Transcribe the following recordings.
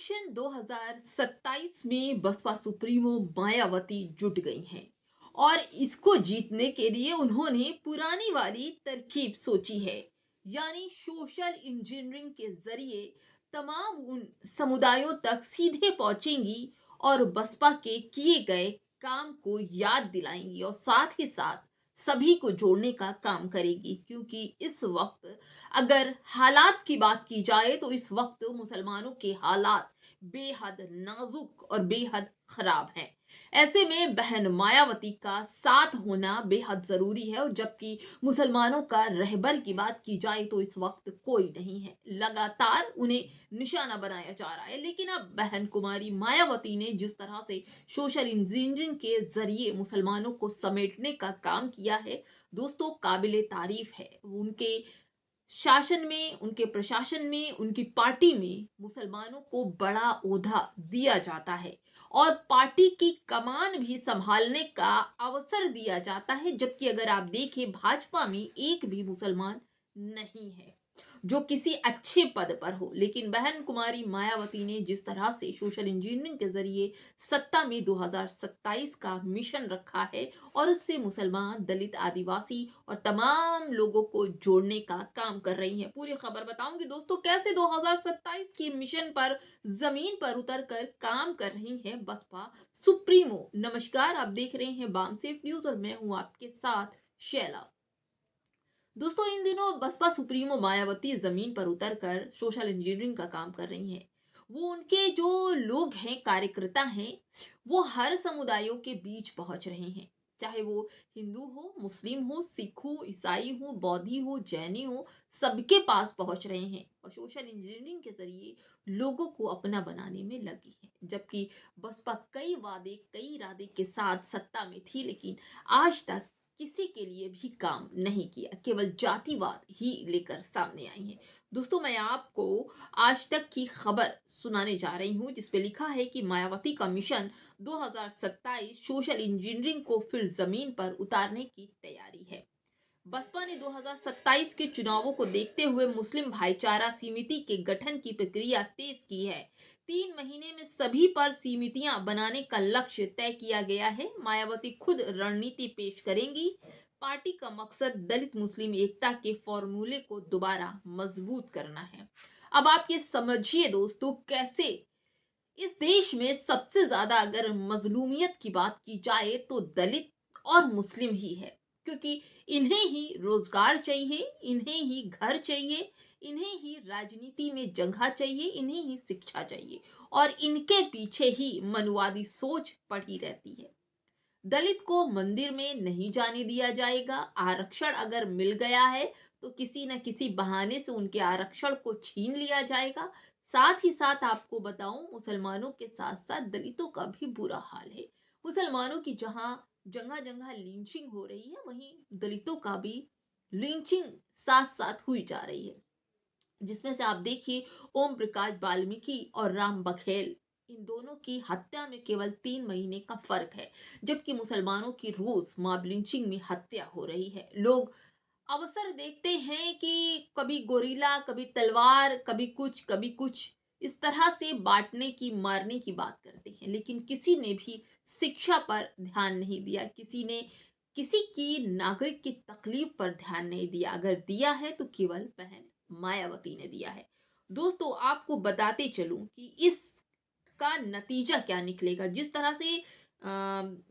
Mission 2027 में Baspa supremo Mayawati जुट गई हैं और इसको जीतने के लिए उन्होंने पुरानी वाली तरकीब सोची है। यानी सोशल इंजीनियरिंग के जरिए तमाम उन समुदायों तक सीधे पहुंचेंगी और बसपा के किए गए काम को याद दिलाएंगी और साथ ही साथ सभी को जोड़ने का काम करेगी, क्योंकि इस वक्त अगर हालात की बात की जाए तो इस वक्त मुसलमानों के हालात बेहद नाजुक और बेहद खराब हैं। ऐसे में बहन मायावती का साथ होना बेहद जरूरी है, और जबकि मुसलमानों का रहबर की बात की जाए तो इस वक्त कोई नहीं है। लगातार उन्हें निशाना बनाया जा रहा है, लेकिन अब बहन कुमारी मायावती ने जिस तरह से सोशल इंजीनियरिंग के जरिए मुसलमानों को समेटने का काम किया है, दोस्तों काबिले तारीफ है। उनके शासन में, उनके प्रशासन में, उनकी पार्टी में मुसलमानों को बड़ा ओहदा दिया जाता है और पार्टी की कमान भी संभालने का अवसर दिया जाता है। जबकि अगर आप देखें, भाजपा में एक भी मुसलमान नहीं है जो किसी अच्छे पद पर हो। लेकिन बहन कुमारी मायावती ने जिस तरह से सोशल इंजीनियरिंग के जरिए सत्ता में 2027 का मिशन रखा है और उससे मुसलमान, दलित, आदिवासी और तमाम लोगों को जोड़ने का काम कर रही हैं। पूरी खबर बताऊंगी दोस्तों, कैसे 2027 के मिशन पर जमीन पर उतर कर काम कर रही है बसपा सुप्रीमो। नमस्कार, आप देख रहे हैं बामसेफ न्यूज और मैं हूं आपके साथ शैला। दोस्तों, इन दिनों बसपा सुप्रीमो मायावती जमीन पर उतरकर सोशल इंजीनियरिंग का काम कर रही हैं। वो उनके जो लोग हैं, कार्यकर्ता हैं, वो हर समुदायों के बीच पहुंच रहे हैं। चाहे वो हिंदू हो, मुस्लिम हो, सिख हो, ईसाई हो, बौद्धि हो, जैनी हो, सबके पास पहुंच रहे हैं और सोशल इंजीनियरिंग के जरिए लोगों को अपना बनाने में लगी है। जबकि बसपा कई वादे, कई इरादे के साथ सत्ता में थी, लेकिन आज तक किसी के लिए भी काम नहीं किया, केवल जातिवाद ही लेकर सामने आई है। दोस्तों, मैं आपको आज तक की खबर सुनाने जा रही हूं, जिसपे लिखा है कि मायावती का मिशन 2027 सोशल इंजीनियरिंग को फिर जमीन पर उतारने की तैयारी है। बसपा ने 2027 के चुनावों को देखते हुए मुस्लिम भाईचारा समिति के गठन की प्रक्रिया तेज की है। 3 महीने में सभी पर समितियां बनाने का लक्ष्य तय किया गया है। मायावती खुद रणनीति पेश करेंगी। पार्टी का मकसद दलित मुस्लिम एकता के फॉर्मूले को दोबारा मजबूत करना है। अब आप ये समझिए दोस्तों, कैसे इस देश में सबसे ज्यादा अगर मजलूमियत की बात की जाए तो दलित और मुस्लिम ही है, क्योंकि इन्हें ही रोजगार चाहिए, इन्हें ही घर चाहिए, इन्हें ही राजनीति में जगह चाहिए, इन्हें ही शिक्षा चाहिए और इनके पीछे ही मनुवादी सोच पड़ी रहती है। दलित को मंदिर में नहीं जाने दिया जाएगा। आरक्षण अगर मिल गया है तो किसी न किसी बहाने से उनके आरक्षण को छीन लिया जाएगा। साथ ही साथ आपको बताऊं, मुसलमानों के साथ साथ दलितों का भी बुरा हाल है। मुसलमानों की जहां जगह जगह लिंचिंग हो रही है, वहीं दलितों का भी लिंचिंग साथ साथ हुई जा रही है। जिसमें से आप देखिए, ओम प्रकाश वाल्मीकि और राम बघेल, इन दोनों की हत्या में केवल 3 महीने का फर्क है। जबकि मुसलमानों की रोज मॉब लिंचिंग में हत्या हो रही है। लोग अवसर देखते हैं कि कभी गोरीला, कभी तलवार, कभी कुछ कभी कुछ, इस तरह से बांटने की, मारने की बात करते हैं। लेकिन किसी ने भी शिक्षा पर ध्यान नहीं दिया, किसी ने किसी की नागरिक की तकलीफ पर ध्यान नहीं दिया। अगर दिया है तो केवल बहन मायावती ने दिया है। दोस्तों, आपको बताते चलूं कि इसका नतीजा क्या निकलेगा। जिस तरह से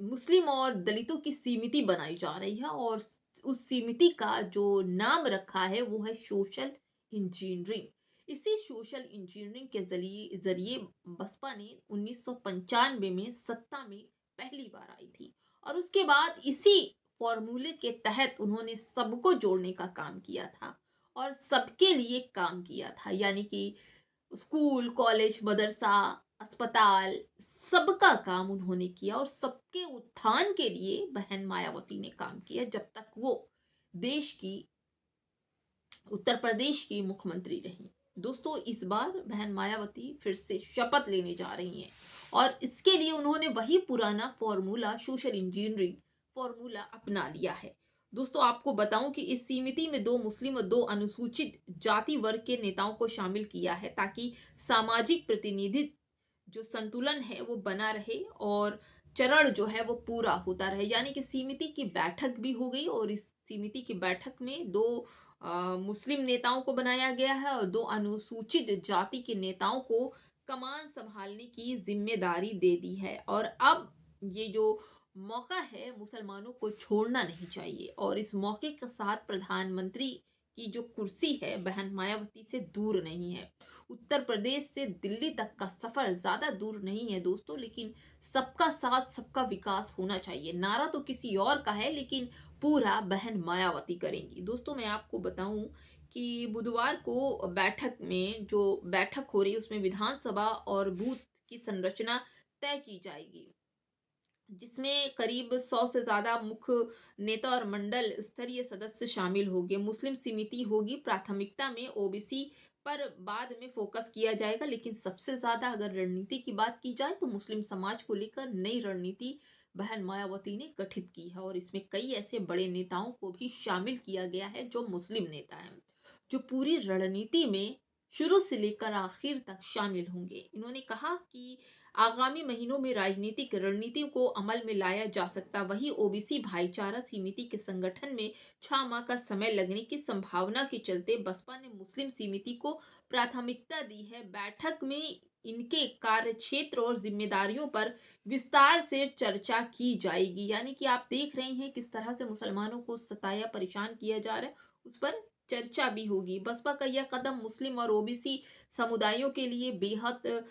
मुस्लिम और दलितों की समिति बनाई जा रही है और उस समिति का जो नाम रखा है वो है सोशल इंजीनियरिंग। इसी सोशल इंजीनियरिंग के जरिए जरिए बसपा ने 1995 में सत्ता में पहली बार आई थी और उसके बाद इसी फॉर्मूले के तहत उन्होंने सबको जोड़ने का काम किया था और सबके लिए काम किया था। यानी कि स्कूल, कॉलेज, मदरसा, अस्पताल, सबका काम उन्होंने किया और सबके उत्थान के लिए बहन मायावती ने काम किया, जब तक वो देश की, उत्तर प्रदेश की मुख्यमंत्री रही। दोस्तों, इस बार बहन मायावती फिर से शपथ लेने जा रही हैं और इसके लिए उन्होंने वही पुराना फॉर्मूला, सोशल इंजीनियरिंग फॉर्मूला अपना लिया है। दोस्तों, आपको बताऊं कि इस समिति में 2 मुस्लिम और 2 अनुसूचित जाति वर्ग के नेताओं को शामिल किया है, ताकि सामाजिक प्रतिनिधित्व जो संतुलन है वो बना रहे और चरण जो है वो पूरा होता रहे। यानी कि समिति की बैठक भी हो गई और इस समिति की बैठक में 2 मुस्लिम नेताओं को बनाया गया है और 2 अनुसूचित जाति के नेताओं को कमान संभालने की ज़िम्मेदारी दे दी है। और अब ये जो मौका है मुसलमानों को छोड़ना नहीं चाहिए और इस मौके के साथ प्रधानमंत्री की जो कुर्सी है बहन मायावती से दूर नहीं है। उत्तर प्रदेश से दिल्ली तक का सफर ज्यादा दूर नहीं है दोस्तों, लेकिन सबका साथ सबका विकास होना चाहिए। नारा तो किसी और का है लेकिन पूरा बहन मायावती करेंगी। दोस्तों मैं आपको बताऊं कि बुधवार को बैठक में जो बैठक हो रही है उसमें विधानसभा और बूथ की संरचना तय की जाएगी, जिसमें करीब 100 से ज़्यादा मुख्य नेता और मंडल स्तरीय सदस्य शामिल होंगे। मुस्लिम समिति होगी, प्राथमिकता में ओबीसी पर बाद में फोकस किया जाएगा, लेकिन सबसे ज़्यादा अगर रणनीति की बात की जाए तो मुस्लिम समाज को लेकर नई रणनीति बहन मायावती ने गठित की है और इसमें कई ऐसे बड़े नेताओं को भी शामिल किया गया है जो मुस्लिम नेता हैं, जो पूरी रणनीति में शुरू से लेकर आखिर तक शामिल होंगे। इन्होंने कहा कि आगामी महीनों में राजनीतिक रणनीति को अमल में लाया जा सकता। वहीं ओबीसी भाईचारा समिति के संगठन में 6 माह का समय लगने की संभावना के चलते बसपा ने मुस्लिम समिति को प्राथमिकता दी है। बैठक में इनके कार्य क्षेत्र और जिम्मेदारियों पर विस्तार से चर्चा की जाएगी। यानी कि आप देख रहे हैं किस तरह से मुसलमानों को सताया परेशान किया जा रहा है, उस पर चर्चा भी होगी। बसपा का यह कदम मुस्लिम और ओबीसी समुदायों के लिए बेहद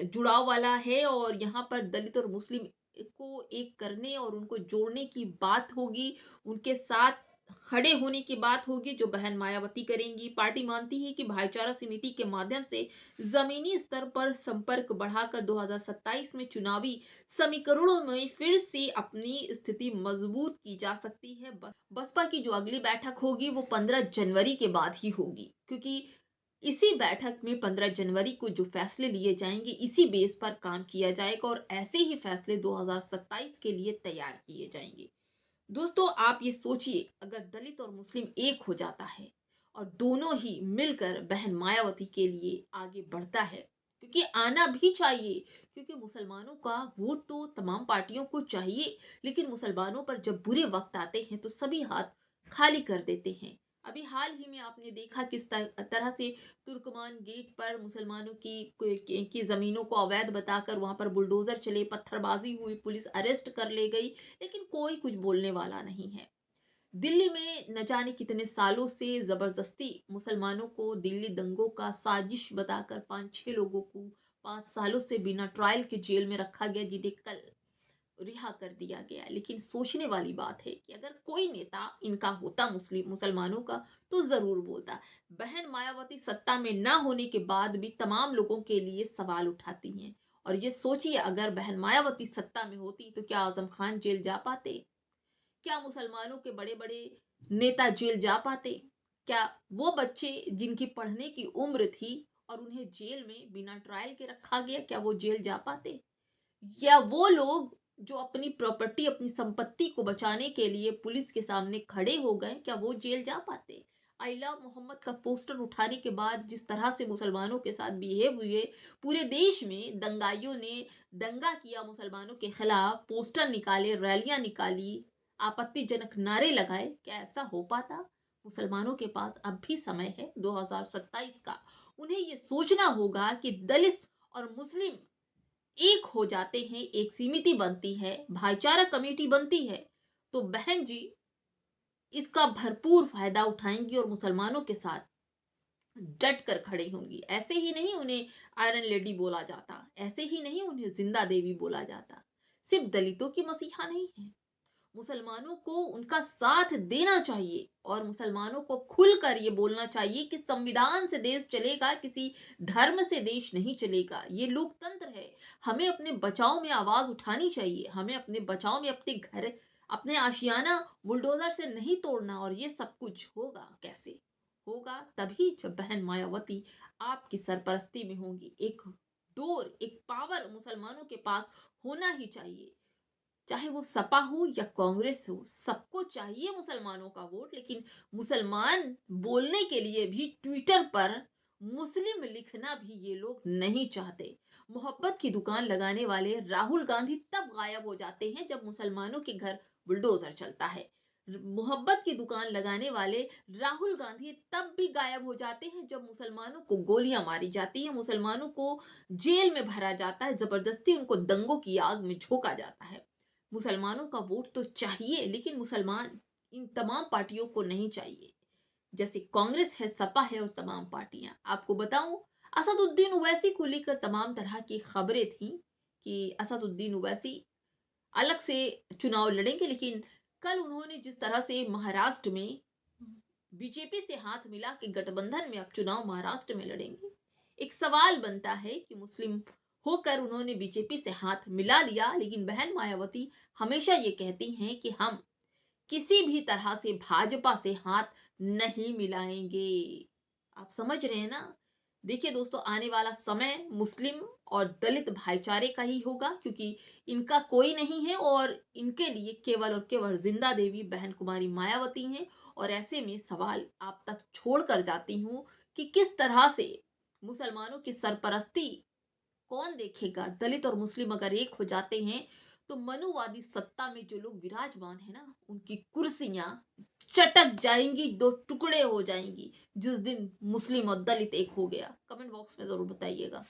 जुड़ाव वाला है और यहाँ पर दलित और मुस्लिम को एक करने और उनको जोड़ने की बात होगी, उनके साथ खड़े होने की बात होगी जो बहन मायावती करेंगी। पार्टी मानती है कि भाईचारा समिति के माध्यम से जमीनी स्तर पर संपर्क बढ़ाकर 2027 में चुनावी समीकरणों में फिर से अपनी स्थिति मजबूत की जा सकती है। बसपा की जो अगली बैठक होगी वो 15 जनवरी के बाद ही होगी, क्योंकि इसी बैठक में 15 जनवरी को जो फैसले लिए जाएंगे इसी बेस पर काम किया जाएगा और ऐसे ही फैसले 2027 के लिए तैयार किए जाएंगे। दोस्तों आप ये सोचिए, अगर दलित और मुस्लिम एक हो जाता है और दोनों ही मिलकर बहन मायावती के लिए आगे बढ़ता है, क्योंकि आना भी चाहिए, क्योंकि मुसलमानों का वोट तो तमाम पार्टियों को चाहिए, लेकिन मुसलमानों पर जब बुरे वक्त आते हैं तो सभी हाथ खाली कर देते हैं। अभी हाल ही में आपने देखा किस तरह से तुर्कमान गेट पर मुसलमानों की जमीनों को अवैध बताकर वहां पर बुलडोजर चले, पत्थरबाजी हुई, पुलिस अरेस्ट कर ले गई, लेकिन कोई कुछ बोलने वाला नहीं है। दिल्ली में न जाने कितने सालों से जबरदस्ती मुसलमानों को दिल्ली दंगों का साजिश बताकर 5-6 लोगों को 5 सालों से बिना ट्रायल के जेल में रखा गया, जिन्हें कल रिहा कर दिया गया। लेकिन सोचने वाली बात है कि अगर कोई नेता इनका होता मुस्लिम मुसलमानों का तो जरूर बोलता। बहन मायावती सत्ता में न होने के बाद भी तमाम लोगों के लिए सवाल उठाती हैं। और ये सोचिए, अगर बहन मायावती सत्ता में होती तो क्या आजम खान जेल जा पाते? क्या मुसलमानों के बड़े बड़े नेता जेल जा पाते? क्या वो बच्चे जिनकी पढ़ने की उम्र थी और उन्हें जेल में बिना ट्रायल के रखा गया, क्या वो जेल जा पाते? या वो लोग जो अपनी प्रॉपर्टी अपनी संपत्ति को बचाने के लिए पुलिस के सामने खड़े हो गए, क्या वो जेल जा पाते? आई लव मोहम्मद का पोस्टर उठाने के बाद जिस तरह से मुसलमानों के साथ बिहेव हुए, पूरे देश में दंगाइयों ने दंगा किया, मुसलमानों के खिलाफ पोस्टर निकाले, रैलियां निकाली, आपत्तिजनक नारे लगाए, क्या ऐसा हो पाता? मुसलमानों के पास अब भी समय है 2027 का। उन्हें ये सोचना होगा कि दलित और मुस्लिम एक हो जाते हैं, एक समिति बनती है, भाईचारा कमेटी बनती है, तो बहन जी इसका भरपूर फायदा उठाएंगी और मुसलमानों के साथ डट कर खड़े होंगी। ऐसे ही नहीं उन्हें आयरन लेडी बोला जाता, ऐसे ही नहीं उन्हें जिंदा देवी बोला जाता। सिर्फ दलितों की मसीहा नहीं है, मुसलमानों को उनका साथ देना चाहिए और मुसलमानों को खुलकर ये बोलना चाहिए कि संविधान से देश चलेगा, किसी धर्म से देश नहीं चलेगा। ये लोकतंत्र है, हमें अपने बचाव में आवाज उठानी चाहिए, हमें अपने बचाव में अपने घर अपने आशियाना बुलडोजर से नहीं तोड़ना। और ये सब कुछ होगा कैसे? होगा तभी जब बहन मायावती आपकी सरपरस्ती में होंगी। एक डोर, एक पावर मुसलमानों के पास होना ही चाहिए, चाहे वो सपा हो या कांग्रेस हो, सबको चाहिए मुसलमानों का वोट। लेकिन मुसलमान बोलने के लिए भी ट्विटर पर मुस्लिम लिखना भी ये लोग नहीं चाहते। मोहब्बत की दुकान लगाने वाले राहुल गांधी तब गायब हो जाते हैं जब मुसलमानों के घर बुलडोजर चलता है। मोहब्बत की दुकान लगाने वाले राहुल गांधी तब भी गायब हो जाते हैं जब मुसलमानों को गोलियां मारी जाती है, मुसलमानों को जेल में भरा जाता है, जबरदस्ती उनको दंगों की आग में झोंका जाता है। मुसलमानों का वोट तो चाहिए, लेकिन मुसलमान इन तमाम पार्टियों को नहीं चाहिए। जैसे कांग्रेस है, सपा है और तमाम पार्टियां। आपको बताऊं, असदुद्दीन ओवैसी को लेकर तमाम तरह की खबरें थी कि असदुद्दीन ओवैसी अलग से चुनाव लड़ेंगे, लेकिन कल उन्होंने जिस तरह से महाराष्ट्र में बीजेपी से हाथ मिला के गठबंधन में अब चुनाव महाराष्ट्र में लड़ेंगे, एक सवाल बनता है कि मुस्लिम होकर उन्होंने बीजेपी से हाथ मिला लिया, लेकिन बहन मायावती हमेशा ये कहती हैं कि हम किसी भी तरह से भाजपा से हाथ नहीं मिलाएंगे। आप समझ रहे हैं ना? देखिए दोस्तों, आने वाला समय मुस्लिम और दलित भाईचारे का ही होगा, क्योंकि इनका कोई नहीं है और इनके लिए केवल और केवल जिंदा देवी बहन कुमारी मायावती हैं। और ऐसे में सवाल आप तक छोड़ कर जाती हूँ कि किस तरह से मुसलमानों की सरपरस्ती कौन देखेगा? दलित और मुस्लिम अगर एक हो जाते हैं तो मनुवादी सत्ता में जो लोग विराजमान है ना, उनकी कुर्सियां चटक जाएंगी, दो टुकड़े हो जाएंगी जिस दिन मुस्लिम और दलित एक हो गया। कमेंट बॉक्स में जरूर बताइएगा।